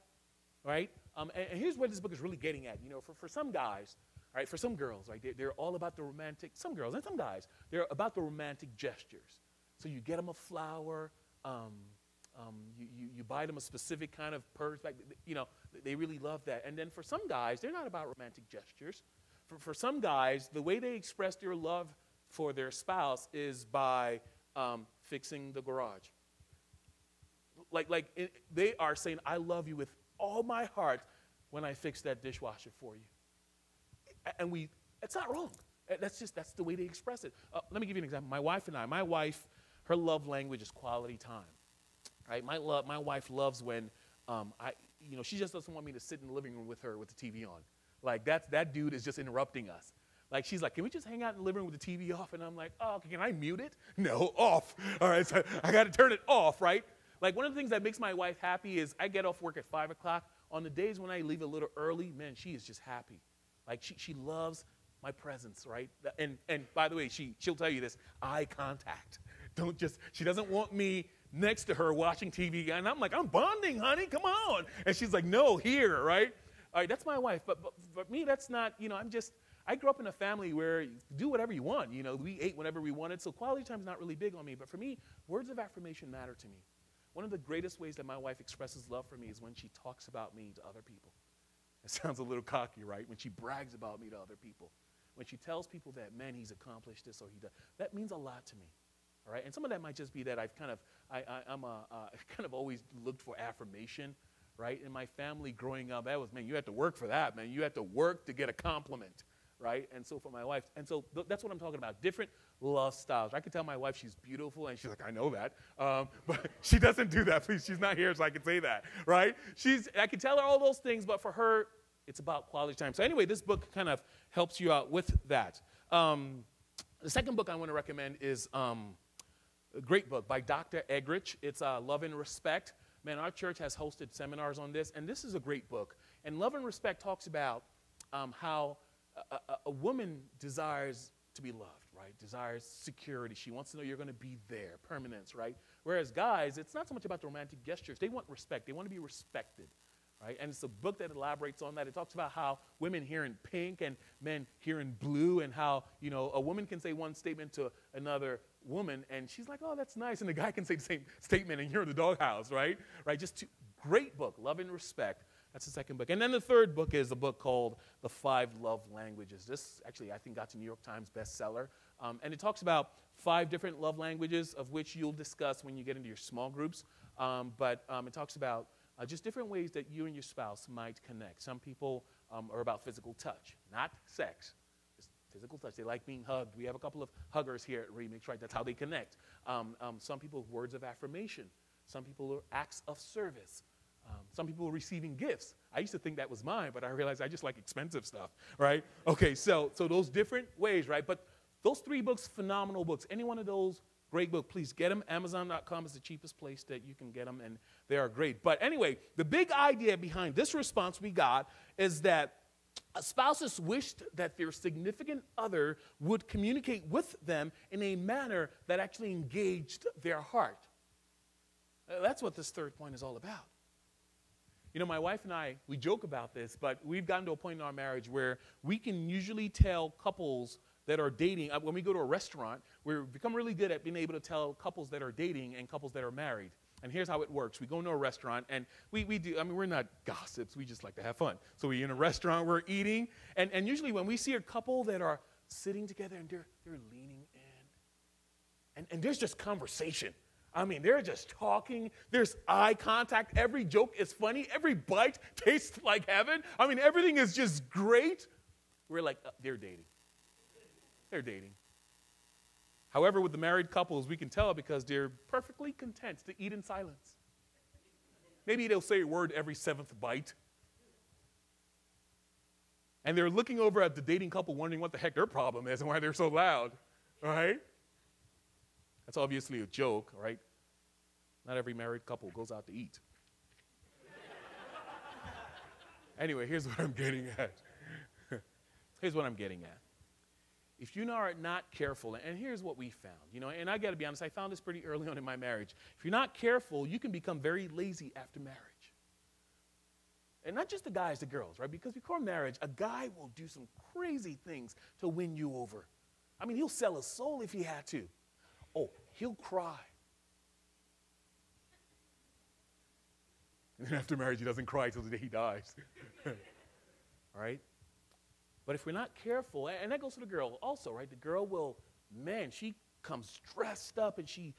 right? And here's what this book is really getting at. For some guys, right, for some girls, right, they're all about the romantic, some girls and some guys, they're about the romantic gestures. So you get them a flower, you buy them a specific kind of purse, they really love that. And then for some guys, they're not about romantic gestures. For some guys, the way they express their love for their spouse is by fixing the garage. They are saying, I love you with all my heart when I fix that dishwasher for you. And it's not wrong. That's the way they express it. Let me give you an example. My wife, her love language is quality time. Right? My wife loves when she just doesn't want me to sit in the living room with her with the TV on. Like that dude is just interrupting us. Like she's like, can we just hang out in the living room with the TV off? And I'm like, oh, can I mute it? No, off. All right, so I got to turn it off, right? Like one of the things that makes my wife happy is I get off work at 5 o'clock. On the days when I leave a little early, man, she is just happy. Like she loves my presence, right? And by the way, she'll tell you this, eye contact. She doesn't want me next to her watching TV. And I'm like, I'm bonding, honey, come on. And she's like, no, here, right? All right, that's my wife. But for me, that's not, I grew up in a family where you do whatever you want. We ate whenever we wanted. So quality time is not really big on me. But for me, words of affirmation matter to me. One of the greatest ways that my wife expresses love for me is when she talks about me to other people. It sounds a little cocky, right? When she brags about me to other people. When she tells people that, man, he's accomplished this or he does. That means a lot to me, all right? And some of that might just be that I've kind of always looked for affirmation, right? In my family growing up, that was, man, you had to work for that, man. You had to work to get a compliment, right? And so for my wife, and so that's what I'm talking about, different love styles. I can tell my wife she's beautiful, and she's like, I know that. But she doesn't do that. Please, she's not here, so I can say that, right? I can tell her all those things, but for her, it's about quality time. So anyway, this book kind of helps you out with that. The second book I want to recommend is a great book by Dr. Eggerichs. It's Love and Respect. Man, our church has hosted seminars on this, and this is a great book. And Love and Respect talks about how a woman desires to be loved, right? Desires security. She wants to know you're going to be there, permanence, right? Whereas guys, it's not so much about the romantic gestures. They want respect. They want to be respected, right? And it's a book that elaborates on that. It talks about how women hear in pink and men hear in blue, and how, you know, a woman can say one statement to another woman, and she's like, oh, that's nice. And the guy can say the same statement, and you're in the doghouse, right? Right? Just great book, Love and Respect. That's the second book. And then the third book is a book called The 5 Love Languages. This actually, I think, got to New York Times bestseller. And it talks about 5 different love languages, of which you'll discuss when you get into your small groups. But it talks about just different ways that you and your spouse might connect. Some people are about physical touch, not sex. Just physical touch. They like being hugged. We have a couple of huggers here at Remix, right? That's how they connect. Some people, words of affirmation. Some people are acts of service. Some people are receiving gifts. I used to think that was mine, but I realized I just like expensive stuff, right? Okay, so those different ways, right? But those 3 books, phenomenal books. Any one of those, great book. Please get them. Amazon.com is the cheapest place that you can get them, and they are great. But anyway, the big idea behind this response we got is that spouses wished that their significant other would communicate with them in a manner that actually engaged their heart. That's what this third point is all about. You know, my wife and I, we joke about this, but we've gotten to a point in our marriage where we can usually tell couples that are dating, when we go to a restaurant, we've become really good at being able to tell couples that are dating and couples that are married. And here's how it works. We go into a restaurant, and we do, I mean, we're not gossips. We just like to have fun. So we're in a restaurant, we're eating, and usually when we see a couple that are sitting together and they're leaning in, and there's just conversation. I mean, they're just talking. There's eye contact. Every joke is funny. Every bite tastes like heaven. I mean, everything is just great. We're like, they're dating. They're dating. However, with the married couples, we can tell because they're perfectly content to eat in silence. Maybe they'll say a word every 7th bite. And they're looking over at the dating couple wondering what the heck their problem is and why they're so loud, right? That's obviously a joke, right? Not every married couple goes out to eat. Anyway, here's what I'm getting at. Here's what I'm getting at. If you are not careful, and here's what we found, you know, and I got to be honest, I found this pretty early on in my marriage. If you're not careful, you can become very lazy after marriage. And not just the guys, the girls, right? Because before marriage, a guy will do some crazy things to win you over. I mean, he'll sell his soul if he had to. Oh, he'll cry. And then after marriage, he doesn't cry till the day he dies. All right? But if we're not careful, and that goes to the girl also, right? The girl will, man, she comes dressed up and she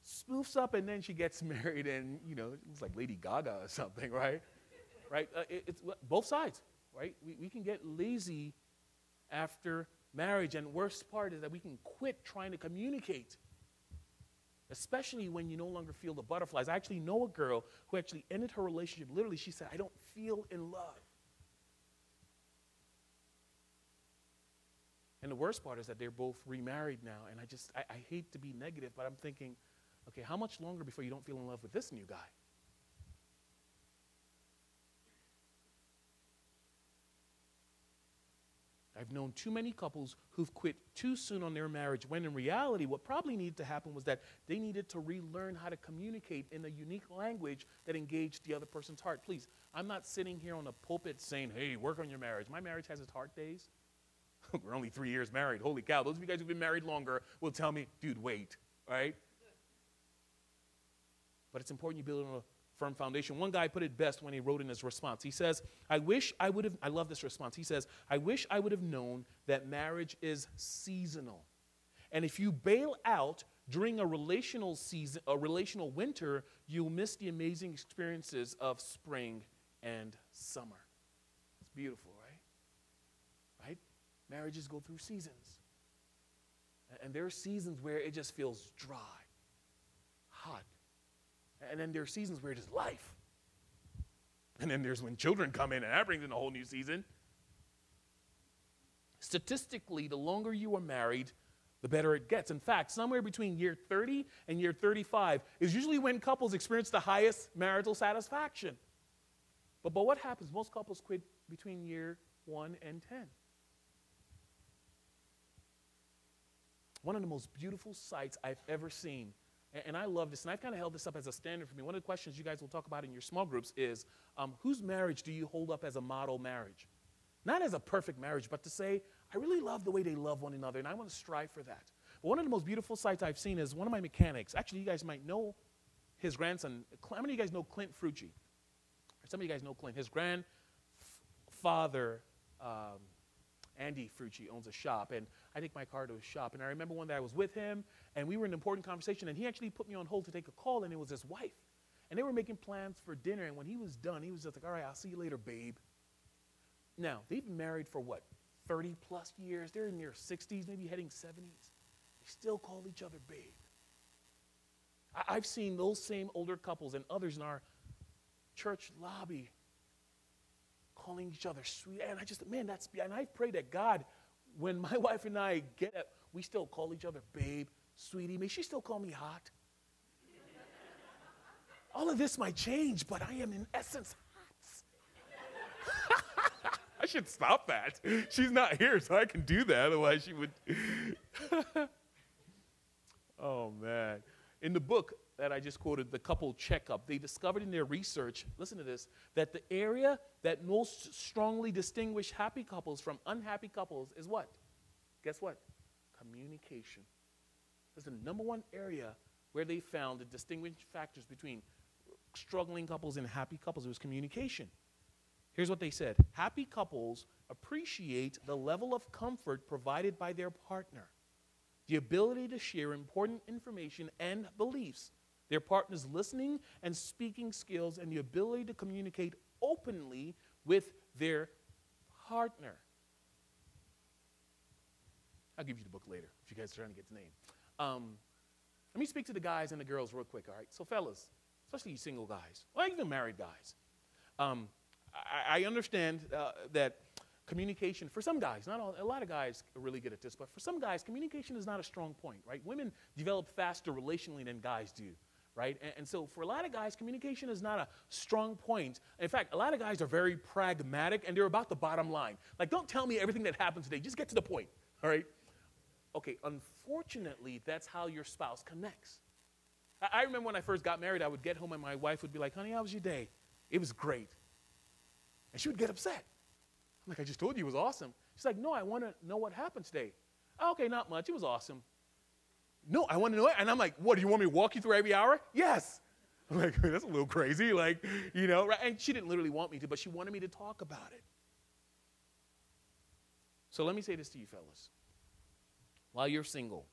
spoofs up and then she gets married and, you know, it's like Lady Gaga or something, right? Right? It's both sides, right? We can get lazy after marriage, and worst part is that we can quit trying to communicate. Especially when you no longer feel the butterflies. I actually know a girl who actually ended her relationship. Literally, she said, I don't feel in love. And the worst part is that they're both remarried now. And I hate to be negative, but I'm thinking, okay, how much longer before you don't feel in love with this new guy? I've known too many couples who've quit too soon on their marriage, when in reality what probably needed to happen was that they needed to relearn how to communicate in a unique language that engaged the other person's heart. Please, I'm not sitting here on a pulpit saying, hey, work on your marriage. My marriage has its hard days. We're only 3 years married. Holy cow. Those of you guys who've been married longer will tell me, dude, wait, right? But it's important you build on a firm foundation. One guy put it best when he wrote in his response. He says, I love this response. He says, I wish I would have known that marriage is seasonal. And if you bail out during a relational season, a relational winter, you'll miss the amazing experiences of spring and summer. It's beautiful, right? Right? Marriages go through seasons. And there are seasons where it just feels dry, hot. And then there are seasons where it is life. And then there's when children come in, and that brings in a whole new season. Statistically, the longer you are married, the better it gets. In fact, somewhere between year 30 and year 35 is usually when couples experience the highest marital satisfaction. But what happens? Most couples quit between year 1 and 10. One of the most beautiful sights I've ever seen, and I love this, and I've kind of held this up as a standard for me. One of the questions you guys will talk about in your small groups is, whose marriage do you hold up as a model marriage? Not as a perfect marriage, but to say, I really love the way they love one another, and I want to strive for that. But one of the most beautiful sights I've seen is one of my mechanics. Actually, you guys might know his grandson. How many of you guys know Clint Frucci? Some of you guys know Clint. His grandfather, Andy Frucci, owns a shop, and I take my car to his shop. And I remember one day I was with him, and we were in an important conversation, and he actually put me on hold to take a call, and it was his wife. And they were making plans for dinner, and when he was done, he was just like, all right, I'll see you later, babe. Now, they've been married for what, 30-plus years? They're in their 60s, maybe heading 70s. They still call each other babe. I've seen those same older couples and others in our church lobby calling each other sweet. And and I pray that God, when my wife and I get it, we still call each other babe, sweetie. May she still call me hot? All of this might change, but I am in essence hot. I should stop that. She's not here, so I can do that. Otherwise, she would. Oh, man. In the book that I just quoted, The Couple Checkup, they discovered in their research, listen to this, that the area that most strongly distinguish happy couples from unhappy couples is what? Guess what? Communication. That's the number one area where they found the distinguishing factors between struggling couples and happy couples. It was communication. Here's what they said. Happy couples appreciate the level of comfort provided by their partner, the ability to share important information and beliefs, their partner's listening and speaking skills, and the ability to communicate openly with their partner. I'll give you the book later if you guys are trying to get the name. Let me speak to the guys and the girls real quick, all right? So fellas, especially you single guys, or even married guys, I understand that communication, for some guys, not all, a lot of guys are really good at this, but for some guys, communication is not a strong point, right? Women develop faster relationally than guys do, right? And so for a lot of guys, communication is not a strong point. In fact, a lot of guys are very pragmatic, and they're about the bottom line. Like, don't tell me everything that happened today. Just get to the point, all right? Okay, unfortunately, that's how your spouse connects. I remember when I first got married, I would get home, and my wife would be like, honey, how was your day? It was great. And she would get upset. I'm like, I just told you it was awesome. She's like, no, I want to know what happened today. Oh, okay, not much. It was awesome. No, I want to know it. And I'm like, what, do you want me to walk you through every hour? Yes. I'm like, that's a little crazy. Like, you know, right? And she didn't literally want me to, but she wanted me to talk about it. So let me say this to you fellas. While you're single,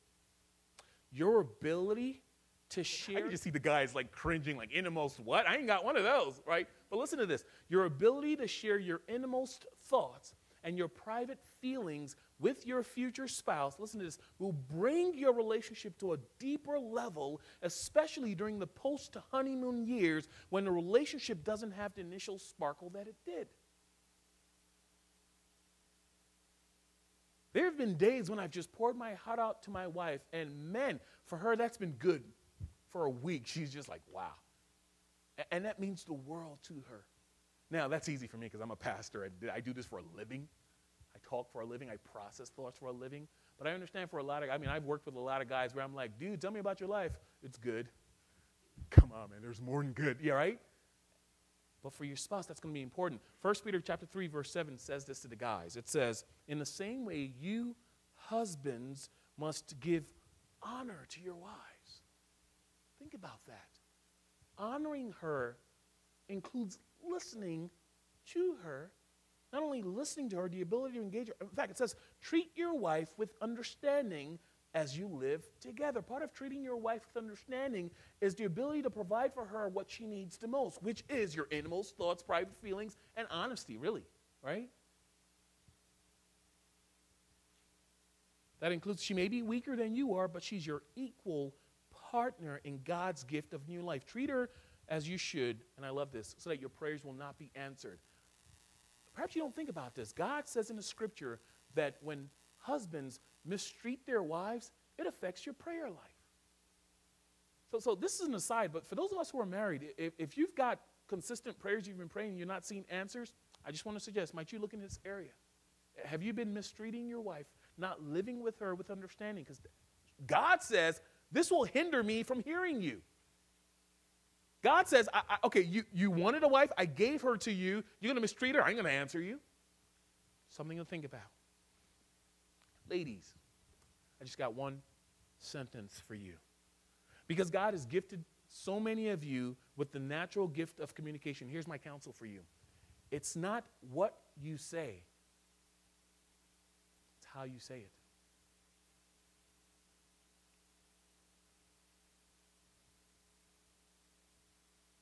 your ability to share. I can just see the guys like cringing, like innermost what? I ain't got one of those, right? But listen to this. Your ability to share your innermost thoughts and your private feelings with your future spouse, listen to this, will bring your relationship to a deeper level, especially during the post-honeymoon years when the relationship doesn't have the initial sparkle that it did. There have been days when I've just poured my heart out to my wife, and man, for her, that's been good. For a week, she's just like, wow. And that means the world to her. Now, that's easy for me because I'm a pastor. I do this for a living. I talk for a living. I process thoughts for a living. But I understand for a lot of, I've worked with a lot of guys where I'm like, dude, tell me about your life. It's good. Come on, man, there's more than good. Yeah, right? But for your spouse, that's going to be important. 1 Peter chapter 3, verse 7 says this to the guys. It says, in the same way, you husbands must give honor to your wives. Think about that. Honoring her includes listening to her, not only listening to her, the ability to engage her. In fact, it says, treat your wife with understanding as you live together. Part of treating your wife with understanding is the ability to provide for her what she needs the most, which is your innermost thoughts, private feelings, and honesty, really, right? That includes, she may be weaker than you are, but she's your equal partner in God's gift of new life. Treat her as you should, and I love this, so that your prayers will not be answered. Perhaps you don't think about this. God says in the scripture that when husbands mistreat their wives, it affects your prayer life. So this is an aside, but for those of us who are married, if you've got consistent prayers you've been praying and you're not seeing answers, I just want to suggest, might you look in this area? Have you been mistreating your wife, not living with her with understanding? Because God says, this will hinder me from hearing you. God says, okay, you wanted a wife, I gave her to you, you're going to mistreat her, I ain't going to answer you. Something to think about. Ladies, I just got one sentence for you. Because God has gifted so many of you with the natural gift of communication. Here's my counsel for you. It's not what you say. It's how you say it.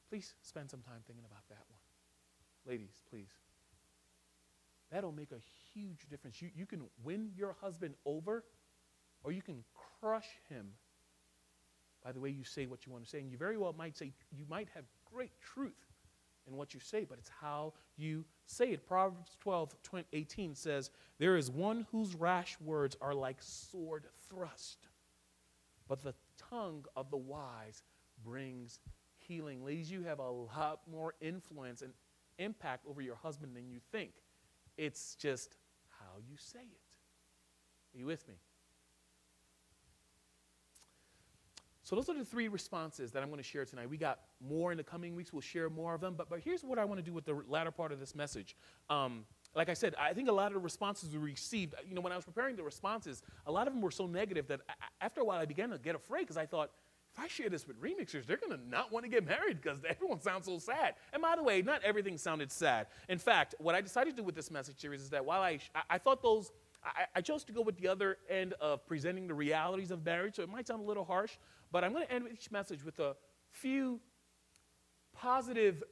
Please spend some time thinking about that one. Ladies, please. That'll make a huge difference. You can win your husband over, or you can crush him by the way you say what you want to say. And you very well might say, you might have great truth in what you say, but it's how you say it. Proverbs 12:18 says, there is one whose rash words are like sword thrust, but the tongue of the wise brings healing. Ladies, you have a lot more influence and impact over your husband than you think. It's just how you say it. Are you with me? So those are the three responses that I'm going to share tonight. We got more in the coming weeks. We'll share more of them. But here's what I want to do with the latter part of this message. Like I said, I think a lot of the responses we received, when I was preparing the responses, a lot of them were so negative that after a while I began to get afraid because I thought, if I share this with remixers, they're going to not want to get married because everyone sounds so sad. And by the way, not everything sounded sad. In fact, what I decided to do with this message series is that while I thought those, I chose to go with the other end of presenting the realities of marriage, so it might sound a little harsh, but I'm going to end each message with a few positive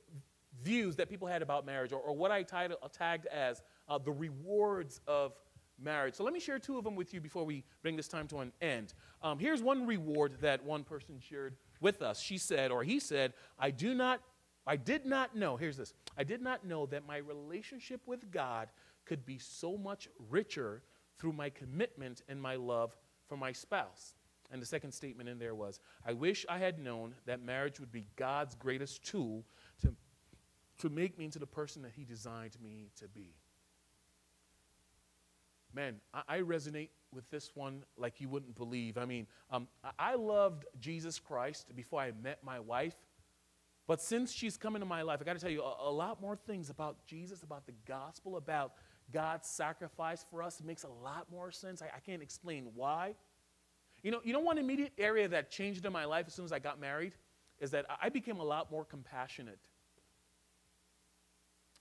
views that people had about marriage, or what I tagged as the rewards of marriage. So let me share two of them with you before we bring this time to an end. Here's one reward that one person shared with us. She said, or he said, I did not know, here's this, I did not know that my relationship with God could be so much richer through my commitment and my love for my spouse. And the second statement in there was, I wish I had known that marriage would be God's greatest tool to make me into the person that he designed me to be. Man, I resonate with this one like you wouldn't believe. I mean, I loved Jesus Christ before I met my wife. But since she's come into my life, I got to tell you a lot more things about Jesus, about the gospel, about God's sacrifice for us. It makes a lot more sense. I can't explain why. You know one immediate area that changed in my life as soon as I got married is that I became a lot more compassionate.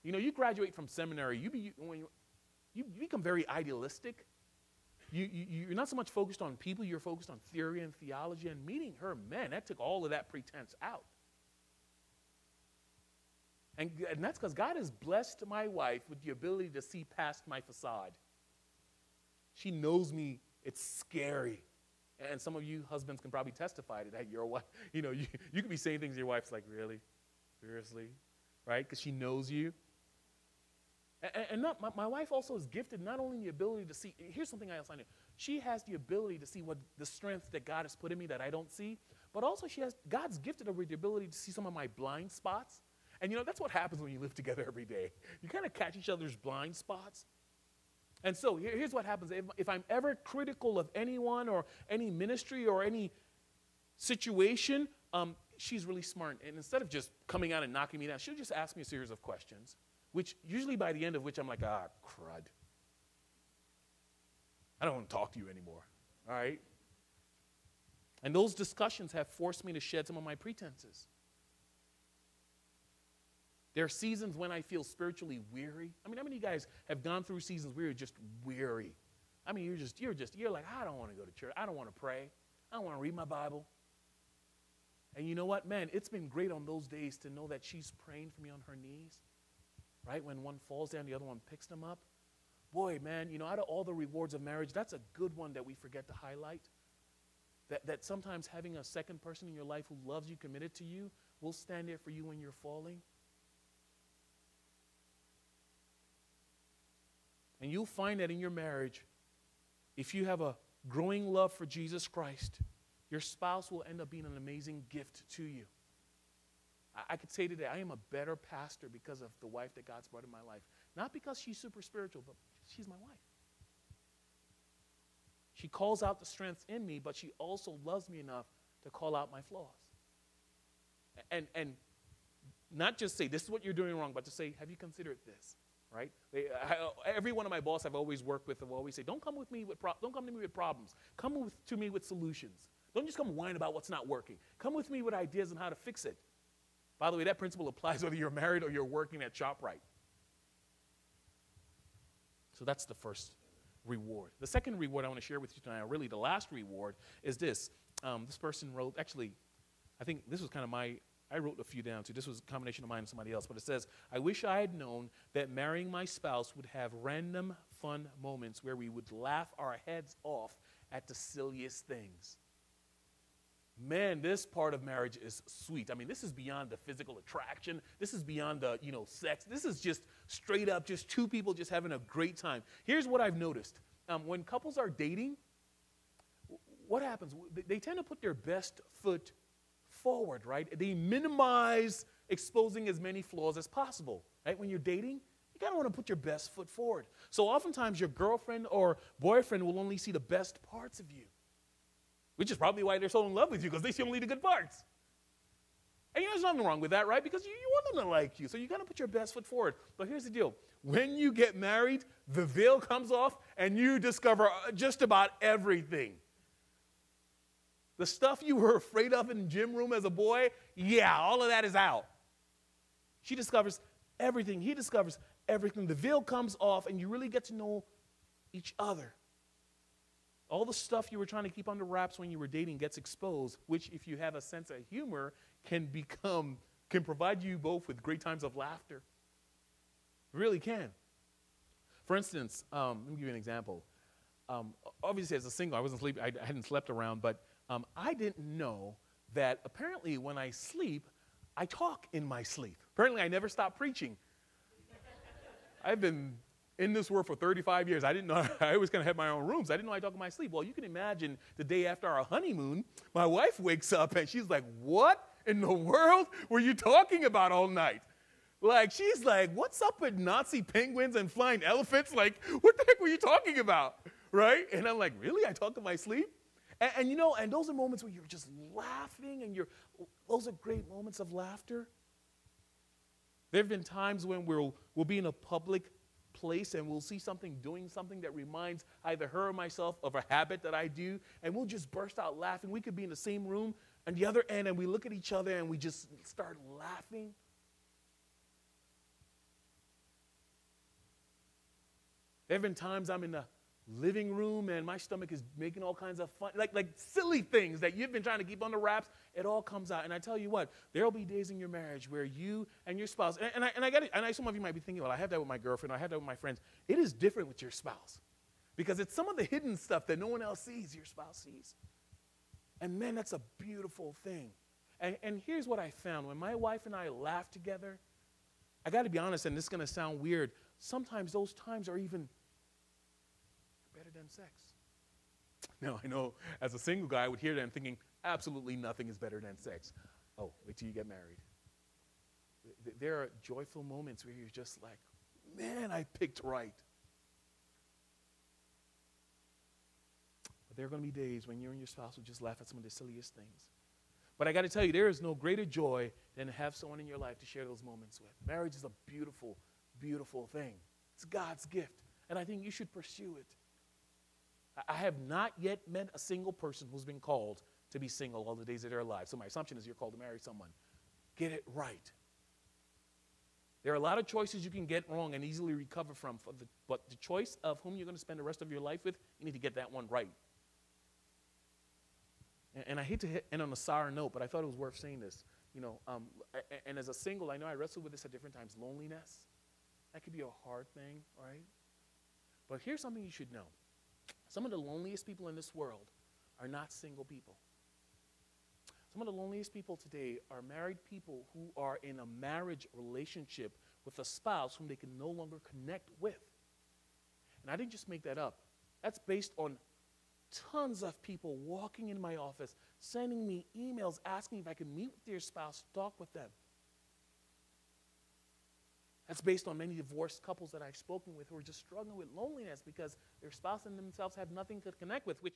You graduate from seminary, you become very idealistic. You're not so much focused on people, you're focused on theory and theology. And meeting her, man, that took all of that pretense out. And that's because God has blessed my wife with the ability to see past my facade. She knows me. It's scary. And some of you husbands can probably testify to that. Your wife, you could be saying things to your wife's like, really? Seriously? Right? Because she knows you. And my wife also is gifted not only the ability to see, here's something else I know. She has the ability to see what the strength that God has put in me that I don't see, but also God's gifted her with the ability to see some of my blind spots. And that's what happens when you live together every day. You kind of catch each other's blind spots. And so here's what happens. If I'm ever critical of anyone or any ministry or any situation, she's really smart. And instead of just coming out and knocking me down, she'll just ask me a series of questions, which usually by the end of which I'm like, crud. I don't want to talk to you anymore, all right? And those discussions have forced me to shed some of my pretenses. There are seasons when I feel spiritually weary. I mean, how many of you guys have gone through seasons where you're just weary? I mean, you're like, I don't want to go to church. I don't want to pray. I don't want to read my Bible. And you know what, man, it's been great on those days to know that she's praying for me on her knees, right? When one falls down, the other one picks them up. Boy, man, out of all the rewards of marriage, that's a good one that we forget to highlight. That sometimes having a second person in your life who loves you, committed to you, will stand there for you when you're falling. And you'll find that in your marriage, if you have a growing love for Jesus Christ, your spouse will end up being an amazing gift to you. I could say today, I am a better pastor because of the wife that God's brought in my life. Not because she's super spiritual, but she's my wife. She calls out the strengths in me, but she also loves me enough to call out my flaws. And not just say, this is what you're doing wrong, but to say, have you considered this? Right? Every one of my bosses I've always worked with have always say, don't come to me with problems. Come to me with solutions. Don't just come whine about what's not working. Come with me with ideas on how to fix it. By the way, that principle applies whether you're married or you're working at ShopRite. So that's the first reward. The second reward I want to share with you tonight, or really the last reward, is this. This person wrote, actually, I think this was kind of I wrote a few down too. This was a combination of mine and somebody else. But it says, I wish I had known that marrying my spouse would have random fun moments where we would laugh our heads off at the silliest things. Man, this part of marriage is sweet. I mean, this is beyond the physical attraction. This is beyond the, sex. This is just straight up, just two people just having a great time. Here's what I've noticed. When couples are dating, what happens? They tend to put their best foot forward, right? They minimize exposing as many flaws as possible, right? When you're dating, you gotta want to put your best foot forward. So oftentimes your girlfriend or boyfriend will only see the best parts of you, which is probably why they're so in love with you, because they see only the good parts. And there's nothing wrong with that, right? Because you want them to like you, so you gotta put your best foot forward. But here's the deal. When you get married, the veil comes off and you discover just about everything. The stuff you were afraid of in the gym room as a boy, yeah, all of that is out. She discovers everything. He discovers everything. The veil comes off, and you really get to know each other. All the stuff you were trying to keep under wraps when you were dating gets exposed, which, if you have a sense of humor, can provide you both with great times of laughter. It really can. For instance, let me give you an example. Obviously, as a single, I wasn't sleeping. I hadn't slept around, but I didn't know that apparently when I sleep, I talk in my sleep. Apparently, I never stop preaching. I've been in this world for 35 years. I didn't know. I always kind of had my own rooms. I didn't know I talk in my sleep. Well, you can imagine the day after our honeymoon, my wife wakes up and she's like, what in the world were you talking about all night? Like, she's like, what's up with Nazi penguins and flying elephants? Like, what the heck were you talking about? Right? And I'm like, really? I talk in my sleep? And those are moments where you're just laughing, and those are great moments of laughter. There have been times when we'll be in a public place and we'll see doing something that reminds either her or myself of a habit that I do, and we'll just burst out laughing. We could be in the same room on the other end, and we look at each other and we just start laughing. There have been times I'm in the living room and my stomach is making all kinds of fun, like silly things that you've been trying to keep under wraps. It all comes out. And I tell you what, there'll be days in your marriage where you and your spouse, and some of you might be thinking, well, I have that with my girlfriend, I have that with my friends. It is different with your spouse, because it's some of the hidden stuff that no one else sees, your spouse sees. And man, that's a beautiful thing. And here's what I found. When my wife and I laugh together, I got to be honest, and this is going to sound weird, sometimes those times are even better than sex. Now, I know as a single guy, I would hear that and thinking, absolutely nothing is better than sex. Oh, wait till you get married. There are joyful moments where you're just like, man, I picked right. But there are going to be days when you and your spouse will just laugh at some of the silliest things. But I got to tell you, there is no greater joy than to have someone in your life to share those moments with. Marriage is a beautiful, beautiful thing. It's God's gift, and I think you should pursue it. I have not yet met a single person who's been called to be single all the days of their lives. So my assumption is you're called to marry someone. Get it right. There are a lot of choices you can get wrong and easily recover from, but the choice of whom you're going to spend the rest of your life with, you need to get that one right. And I hate to end on a sour note, but I thought it was worth saying this. And as a single, I know I wrestled with this at different times. Loneliness, that could be a hard thing, right? But here's something you should know. Some of the loneliest people in this world are not single people. Some of the loneliest people today are married people who are in a marriage relationship with a spouse whom they can no longer connect with. And I didn't just make that up. That's based on tons of people walking in my office, sending me emails asking if I could meet with their spouse, talk with them. That's based on many divorced couples that I've spoken with who are just struggling with loneliness because their spouse and themselves have nothing to connect with, which